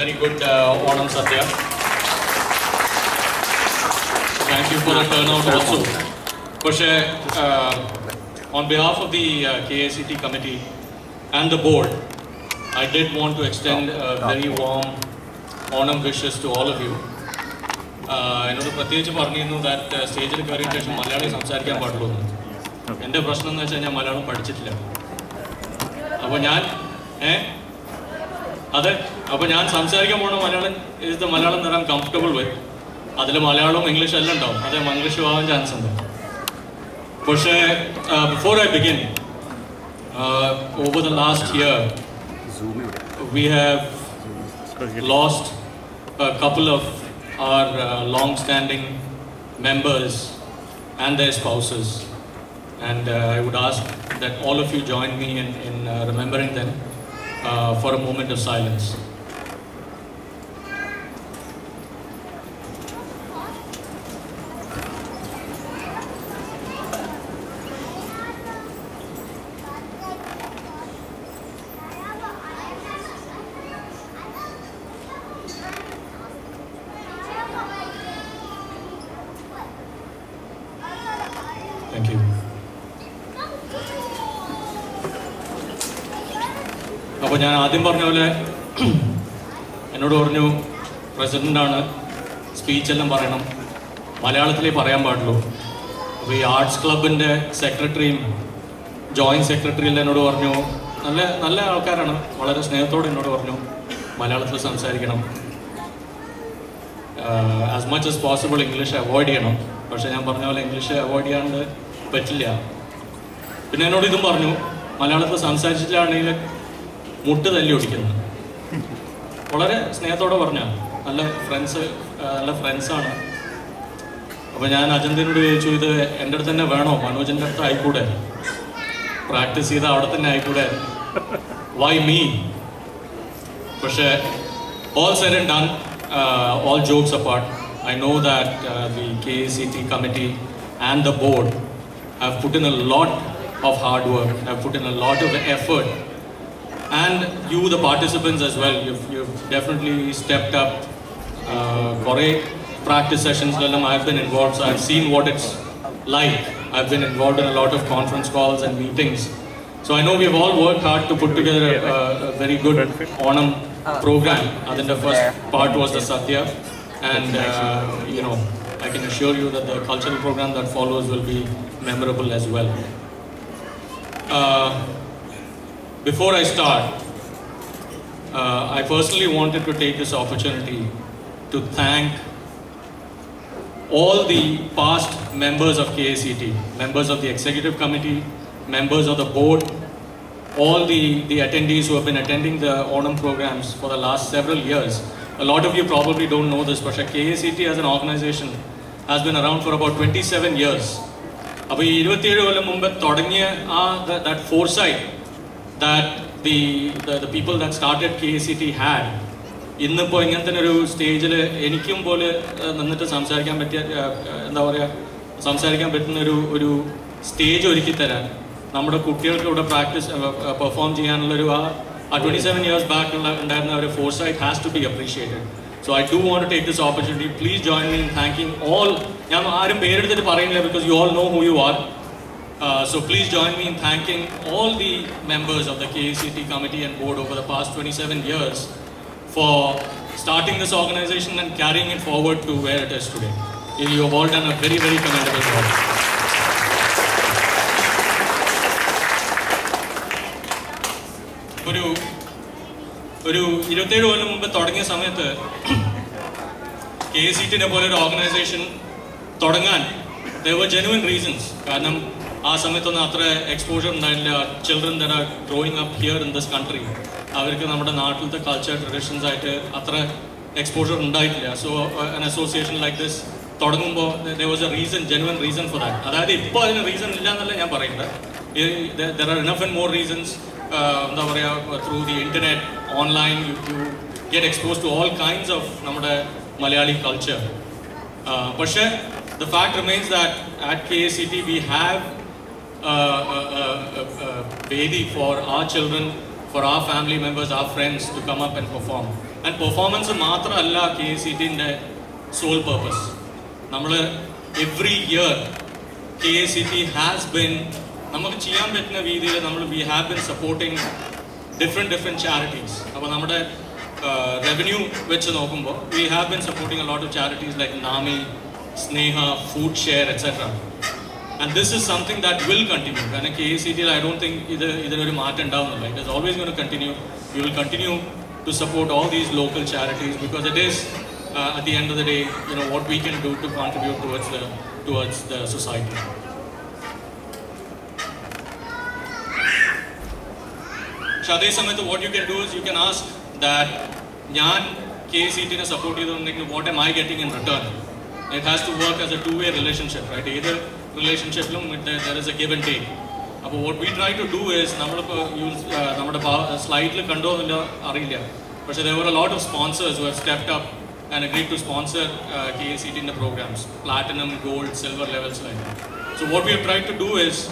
very good Onam Sadhya. Thank you for the turnout also. On behalf of the KACT committee and the board, I did want to extend very warm Onam wishes to all of you. I know that stage is very interesting. Malayalam സംസാരിക്കാൻ പാടുള്ളൂ. എൻ്റെ പ്രശ്നം എന്ന് വെച്ചാൽ ഞാൻ മലയാളം പഠിച്ചിട്ടില്ല. അപ്പോൾ ഞാൻ സംസാരിക്കാൻ പോകുന്ന Malayalam is the Malayalam that I'm comfortable with. അതിൽ മലയാളവും ഇംഗ്ലീഷും എല്ലാം ഉണ്ടാവും. അതേ ഇംഗ്ലീഷും ആവാൻ ചാൻസ് ഉണ്ട്. പക്ഷേ before I begin, over the last year, we have lost a couple of our long-standing members and their spouses. And I would ask that all of you join me in remembering them for a moment of silence. Thank you. അപ്പോൾ ഞാൻ ആദ്യം പറഞ്ഞ പോലെ എന്നോട് പറഞ്ഞു പ്രസിഡൻ്റാണ് സ്പീച്ചെല്ലാം പറയണം, മലയാളത്തിലേ പറയാൻ പാടുള്ളൂ. അപ്പോൾ ഈ ആർട്സ് ക്ലബിൻ്റെ സെക്രട്ടറിയും ജോയിൻറ്റ് സെക്രട്ടറിയും എന്നോട് പറഞ്ഞു, നല്ല നല്ല ആൾക്കാരാണ്, വളരെ സ്നേഹത്തോടെ എന്നോട് പറഞ്ഞു മലയാളത്തിൽ സംസാരിക്കണം, as much as possible English avoid ചെയ്യണം. പക്ഷേ ഞാൻ പറഞ്ഞ പോലെ ഇംഗ്ലീഷ് അവോയ്ഡ് ചെയ്യാണ്ട് പറ്റില്ല. പിന്നെ എന്നോട് ഇതും പറഞ്ഞു, മലയാളത്തിൽ സംസാരിച്ചിട്ടാണെങ്കിൽ മുട്ട് തല്ലി ഓടിക്കുന്നത്. വളരെ സ്നേഹത്തോടെ പറഞ്ഞ നല്ല ഫ്രണ്ട്സാണ്. അപ്പോൾ ഞാൻ അജന്തനോട് ചോദിച്ചു, ഇത് എൻ്റെ അടുത്ത് തന്നെ വേണോ, മനോജിൻ്റെ അടുത്ത് ആയിക്കൂടെ, പ്രാക്ടീസ് ചെയ്ത് അവിടെ തന്നെ ആയിക്കൂടെ, വൈ മീ? പക്ഷേ all said and done, all jokes apart, I know that the KACT committee and the board have put in a lot of hard work, have put in a lot of effort, and you, the participants as well, you've definitely stepped up. Correct practice sessions, I have been involved, so I've seen what it's like. I've been involved in a lot of conference calls and meetings. So I know we've all worked hard to put together a very good Onam program. I think the first part was the Satya, and I can assure you that the cultural program that follows will be memorable as well. Before I start, I personally wanted to take this opportunity to thank all the past members of KACT, members of the executive committee, members of the board, all the attendees who have been attending the Onam programs for the last several years. A lot of you probably don't know this, but KACT as an organization has been around for about 27 years. അപ്പോൾ ഈ 27 കൊല്ലം മുമ്പ് തുടങ്ങിയ that foresight that the people that started KACT had, ഇന്നിപ്പോൾ ഇങ്ങനത്തെ ഒരു സ്റ്റേജിൽ എനിക്കും പോലെ നിന്നിട്ട് സംസാരിക്കാൻ പറ്റിയ സംസാരിക്കാൻ പറ്റുന്ന ഒരു സ്റ്റേജ് ഒരുക്കി തരാൻ, നമ്മുടെ കുട്ടികൾക്ക് ഇവിടെ പെർഫോം ചെയ്യാനുള്ളൊരു ആ 27 years back ഉണ്ടായിരുന്ന ഒരു foresight has to be appreciated. So I do want to take this opportunity. Please join me in thanking all. ഞാൻ ആരും പേരെടുത്തിട്ട് പറയുന്നില്ല because you all know who you are. So please join me in thanking all the members of the KACT committee and board over the past 27 years for starting this organization and carrying it forward to where it is today. You have all done a very, very commendable job. ഒരു 27 കൊല്ലം മുമ്പ് തുടങ്ങിയ സമയത്ത് KACT പോലെ ഒരു organisation തുടങ്ങാൻ there were genuine reasons. കാരണം ആ സമയത്തൊന്നും അത്ര എക്സ്പോഷർ ഉണ്ടായില്ല. Children that are growing up here in this country, അവർക്ക് നമ്മുടെ നാട്ടിലത്തെ കൾച്ചർ ട്രഡീഷൻസ് ആയിട്ട് അത്ര എക്സ്പോഷർ ഉണ്ടായിട്ടില്ല. So an association like this തുടങ്ങുമ്പോൾ there was a reason, genuine reason for that. അതായത് ഇപ്പോൾ അതിന് റീസൺ ഇല്ല എന്നല്ല ഞാൻ പറയുന്നത്. There are enough and more reasons. എന്താ പറയുക, through the internet, online, you get exposed to all kinds of നമ്മുടെ മലയാളി culture. പക്ഷേ the fact remains that at KACT we have a baby for our children, for our family members, our friends to come up and perform. And performance matra alla KACT inde sole purpose. Nammal every year KACT has been namakku cheyan pettuna veediyil we have been supporting different charities. Appo nammade revenue vechu nokkumbo we have been supporting a lot of charities like NAMI, Sneha, Food Share, etc. And this is something that will continue. And in KACT, I don't think either will martin down. It is always going to continue. We will continue to support all these local charities because it is, at the end of the day, what we can do to contribute towards the society. Shade Samet, what you can do is you can ask that Nyan KACT ne support what am I getting in return? It has to work as a two-way relationship, right? Either relationship there is a give and take. But what we try to do is slide but there were a lot of sponsors who have stepped up and agreed to sponsor KACT in the programs, platinum, gold, silver levels like that. So what we have tried to do is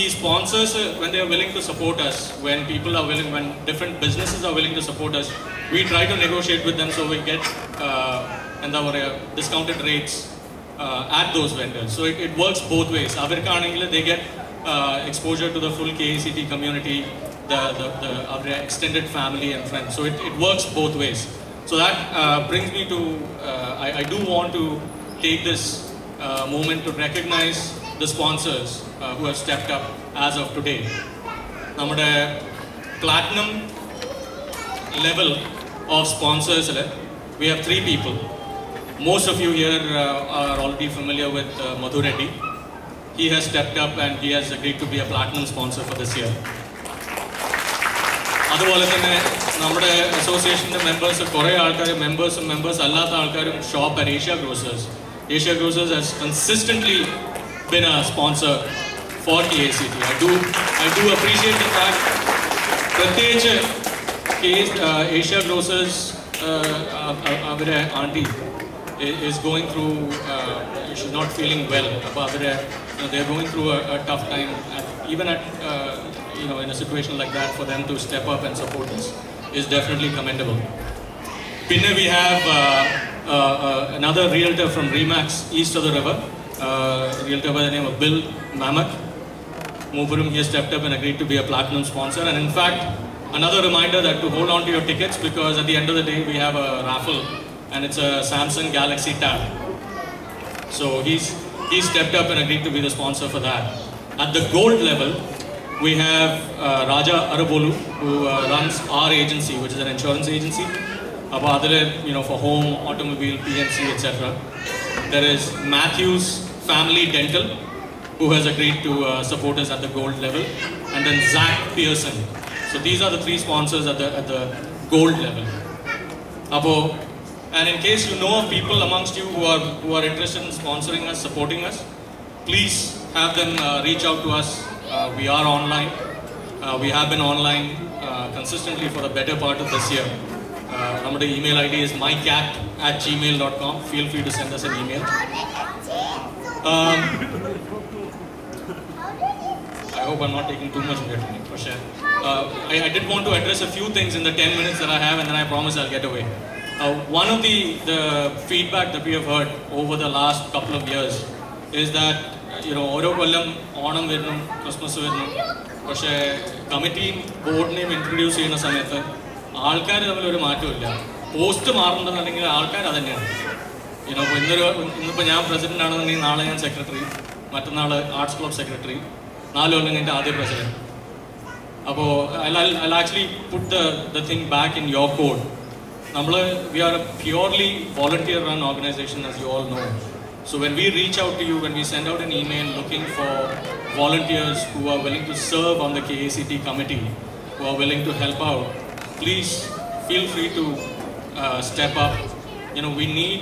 sponsors, when they are willing to support us, when people are willing, when different businesses are willing to support us, we try to negotiate with them so we get discounted rates at those vendors. So it works both ways. They get exposure to the full KACT community, our extended family and friends. So it works both ways. So that brings me to, I do want to take this moment to recognize the sponsors who have stepped up as of today. Nammude platinum level of sponsors, we have 3 people. Most of you here are already familiar with Madhu Reddy. He has stepped up and he has agreed to be a platinum sponsor for this year. അതുപോലെ തന്നെ നമ്മുടെ അസോസിയേഷൻ്റെ കുറേ ആൾക്കാർ members അല്ലാത്ത ആൾക്കാരും shop at Asia Grocers. Asia Grocers has consistently been a sponsor for KACT. I do appreciate the fact പ്രത്യേകിച്ച് Asia Grocers അവരുടെ Andi is going through, she's not feeling well. They're going through a tough time. Even at in a situation like that, for them to step up and support us is definitely commendable. Pinna, we have another realtor from Remax east of the river, realtor by the name of Bill Mamak. Moopuram, he has stepped up and agreed to be a platinum sponsor. And in fact, another reminder that to hold on to your tickets, because at the end of the day we have a raffle and it's a Samsung Galaxy Tab. So he's stepped up and agreed to be the sponsor for that. At the gold level, we have Raja Arabolu, who runs our agency, which is an insurance agency. For home, automobile, PNC, etc. There is Matthews Family Dental, who has agreed to support us at the gold level, and then Zach Pearson. So these are the 3 sponsors at the gold level. And in case you know of people amongst you who are interested in sponsoring us, supporting us, please have them reach out to us. We are online. We have been online consistently for the better part of this year. Our email ID is mycat@gmail.com. Feel free to send us an email. I hope I'm not taking too much of your time for sure. I did want to address a few things in the 10 minutes that I have, and then I promise I'll get away. One of the feedback that we have heard over the last couple of years is that ഓരോ കൊല്ലം ഓണം വരുന്നു, Christmas വരുന്നു, പക്ഷേ കമ്മിറ്റിയും ബോർഡിനെയും introduce ചെയ്യുന്ന സമയത്ത് ആൾക്കാർ തമ്മിലൊരു മാറ്റമില്ല. പോസ്റ്റ് മാറുന്നുണ്ടെന്നുണ്ടെങ്കിൽ ആൾക്കാർ അത് തന്നെയാണ്. ഇന്നിപ്പോൾ ഞാൻ പ്രസിഡന്റ് ആണെന്നുണ്ടെങ്കിൽ നാളെ ഞാൻ സെക്രട്ടറി, മറ്റന്നാൾ ആർട്സ് ക്ലബ് സെക്രട്ടറി, 4 കൊല്ലം കഴിഞ്ഞിട്ട് ആദ്യ പ്രസിഡന്റ്. അപ്പോൾ I'll actually put the thing back in your code. We are a purely volunteer-run organization, as you all know. So when we reach out to you, when we send out an email looking for volunteers who are willing to serve on the KACT committee, who are willing to help out, please feel free to step up. We need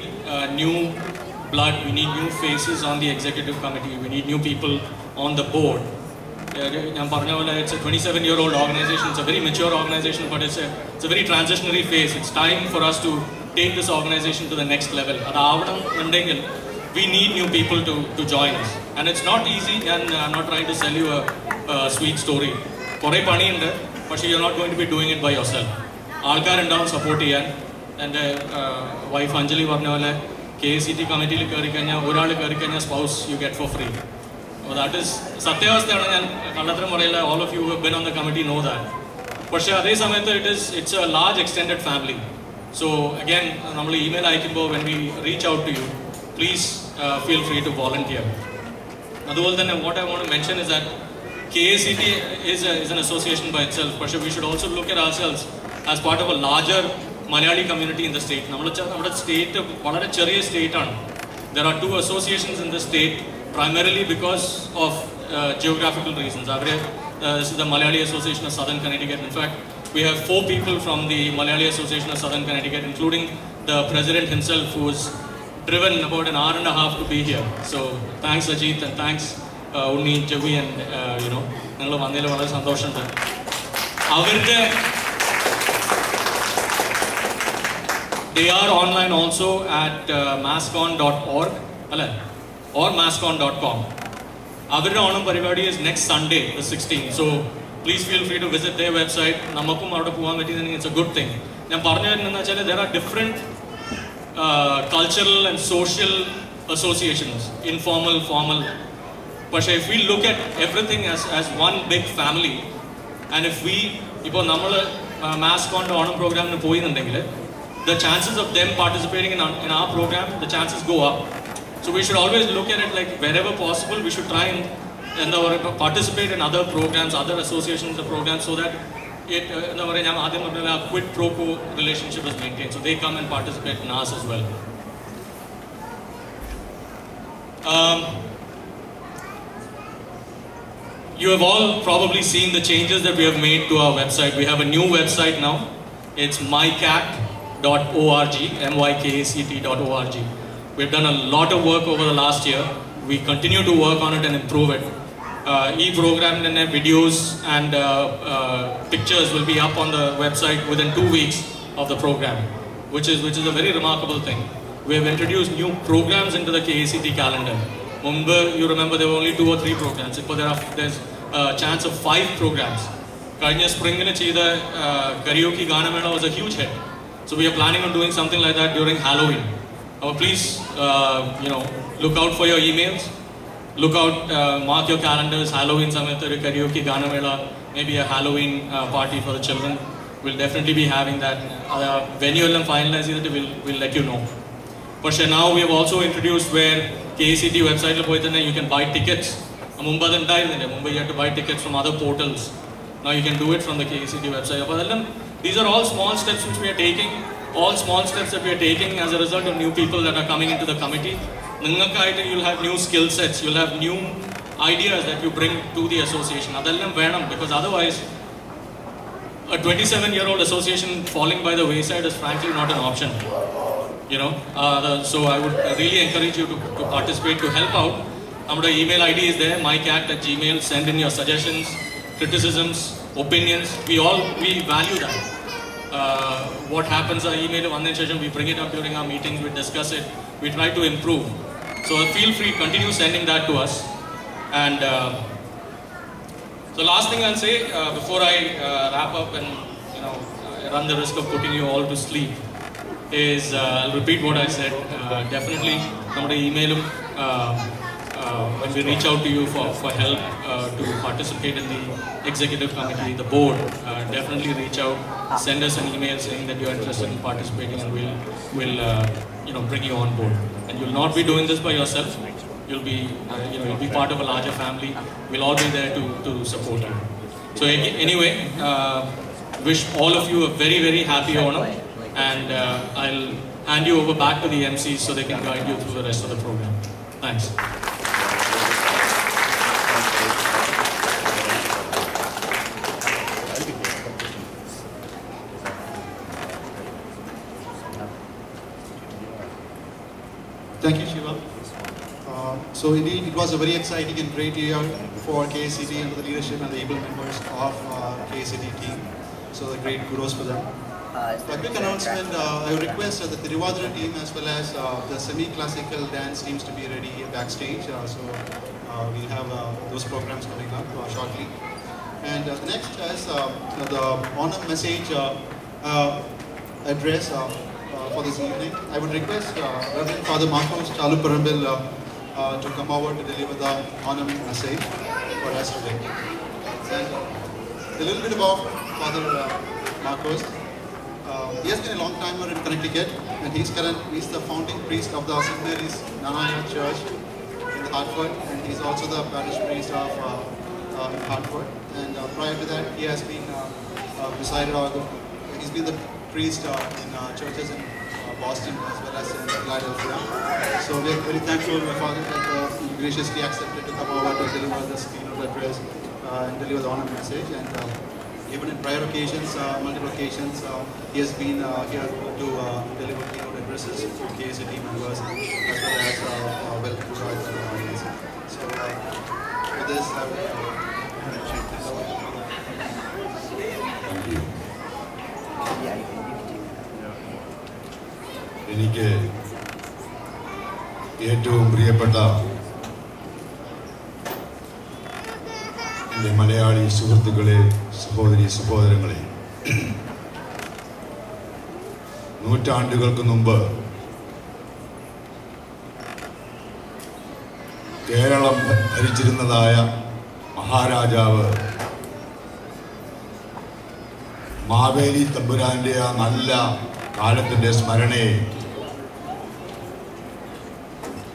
new blood, we need new faces on the executive committee, we need new people on the board. It's a 27-year-old organization, it's a very mature organization, but it's a very transitionary phase. It's time for us to take this organization to the next level. We need new people to join us. And it's not easy, and I'm not trying to sell you a sweet story. But you're not going to be doing it by yourself. ആൾക്കാരുണ്ടാവും support ചെയ്യാൻ. എൻ്റെ wife Anjali പറഞ്ഞ പോലെ KACT കമ്മിറ്റിയിൽ കയറിക്കഴിഞ്ഞാൽ ഒരാൾ കയറിക്കഴിഞ്ഞാൽ spouse you get for free. That is സത്യാവസ്ഥയാണ്. ഞാൻ കള്ളത്തരം പറയില്ല. All of you have been on the committee know that. പക്ഷേ അതേ സമയത്ത് it's a large extended family. So again നമ്മൾ ഇമെയിൽ അയക്കുമ്പോൾ when we reach out to you, please feel free to volunteer. അതുപോലെ തന്നെ what I want to mention is that KACT is an association by itself, but we should also look at ourselves as part of a larger Malayali community in the state. നമ്മുടെ state വളരെ ചെറിയ സ്റ്റേറ്റാണ്. There are 2 associations in the state primarily because of geographical reasons. This is the Malayali Association of Southern Connecticut. In fact, we have 4 people from the Malayali Association of Southern Connecticut, including the president himself, who has driven about an hour and a half to be here. So thanks Ajit and thanks Unni, Javi and നിങ്ങൾ വന്നതിൽ വളരെ സന്തോഷമുണ്ട്. അവരുടെ they are online also at mascon.org or mascon.com. അവരുടെ ഓണം പരിപാടി is next Sunday, the 16th. So please feel free to visit their website. നമുക്കും അവിടെ പോകാൻ പറ്റിയതെങ്കിൽ it's a good thing. ഞാൻ പറഞ്ഞു വരുന്നതെന്ന് വെച്ചാൽ there are different cultural and social associations, informal, formal. പക്ഷേ if we look at everything as one big family, and if we ഇപ്പോൾ നമ്മൾ മാസ്കോണിൻ്റെ ഓണം പ്രോഗ്രാമിന് പോയിന്നുണ്ടെങ്കിൽ the chances of them participating in our program, the chances go up. So we should always look at it like wherever possible, we should try and participate in other programs, other associations of programs, so that a quid pro quo relationship is maintained. So they come and participate in ours as well. You have all probably seen the changes that we have made to our website. We have a new website now. It's mycat.org, mykact.org. We've done a lot of work over the last year. We continue to work on it and improve it. E-program and videos and pictures will be up on the website within 2 weeks of the program, which is a very remarkable thing. We have introduced new programs into the KACT calendar. Mumbai, you remember there were only 2 or 3 programs. But there's a chance of 5 programs. Kanya spring in the karaoke Gana Mela was a huge hit. So we are planning on doing something like that during Halloween. Please, look out for your emails. Look out, mark your calendars. Halloween Samayata karaoke Gana Mela, maybe a Halloween party for the children. We'll definitely be having that. Venue and finalize it, we'll let you know. But now we have also introduced where KACT website you can buy tickets. Mumbai you have to buy tickets from other portals. Now you can do it from the KACT website. These are all small steps which we are taking. All small steps that we are taking as a result of new people that are coming into the committee. You'll have new skill sets. You'll have new ideas that you bring to the association. Because otherwise, a 27-year-old association falling by the wayside is frankly not an option. So I would really encourage you to participate, to help out. Our email ID is there, mycat@gmail. Send in your suggestions, criticisms, opinions. We value that. What happens, our email, we bring it up during our meetings, we discuss it, we try to improve. So feel free, continue sending that to us. And so last thing I'll say before I wrap up and run the risk of putting you all to sleep is I'll repeat what I said. Definitely, email when we reach out to you for help to participate in the executive committee, the board, definitely reach out, send us an email saying that you're interested in participating, and we'll bring you on board. And you'll not be doing this by yourself. You'll be part of a larger family. We'll all be there to support you. So anyway, wish all of you a very, very happy Onam, and I'll hand you over back to the MCs so they can guide you through the rest of the program. Thanks. Thank you, Shiva. So indeed, it was a very exciting and great year for KACT under the leadership and the able members of KACT team. So a great kudos for them. A quick announcement, I would request that the Tiruvadra team as well as the semi-classical dance teams to be ready backstage. So we'll have those programs coming up shortly. And the next is the Onam message address for this evening. I would request Reverend Father Marcos Chaluparambil to come over to deliver the ornament message for us today. And a little bit about Father Marcos. He has been a long timer in Connecticut, and he's the founding priest of the St. Mary's Nanaya Church in Hartford, and he's also the parish priest of Hartford. And prior to that, he has been he's been the priest in churches in Boston as well as in Philadelphia. So we are very thankful, Father, that he graciously accepted to come over to deliver this keynote address and deliver the honor message. And even in prior occasions, multiple occasions, he has been here to deliver keynote addresses to KCD members as well as well to the audience. So with this, I will എനിക്ക് ഏറ്റവും പ്രിയപ്പെട്ട എൻ്റെ മലയാളി സുഹൃത്തുക്കളെ, സഹോദരി സഹോദരങ്ങളെ, നൂറ്റാണ്ടുകൾക്ക് മുമ്പ് കേരളം ഭരിച്ചിരുന്നതായ മഹാരാജാവ് മാവേലി തമ്പുരാന്റെ ആ നല്ല കാലത്തിൻ്റെ സ്മരണയെ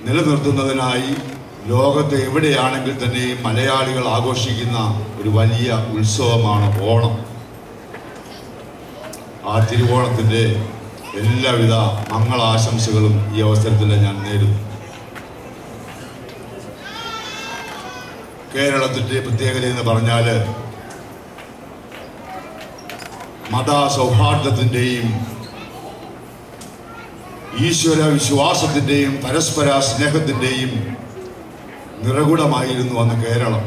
നിലനിർത്തുന്നതിനായി ലോകത്ത് എവിടെയാണെങ്കിൽ തന്നെ മലയാളികൾ ആഘോഷിക്കുന്ന ഒരു വലിയ ഉത്സവമാണ് ഓണം. ആ തിരുവോണത്തിൻ്റെ എല്ലാവിധ മംഗളാശംസകളും ഈ അവസരത്തിൽ ഞാൻ നേരുന്നു. കേരളത്തിൻ്റെ പ്രത്യേകത എന്ന് പറഞ്ഞാൽ മത സൗഹാർദ്ദത്തിൻ്റെയും ഈശ്വര വിശ്വാസത്തിൻ്റെയും പരസ്പര സ്നേഹത്തിൻ്റെയും നിറകുടമായിരുന്നു അന്ന് കേരളം.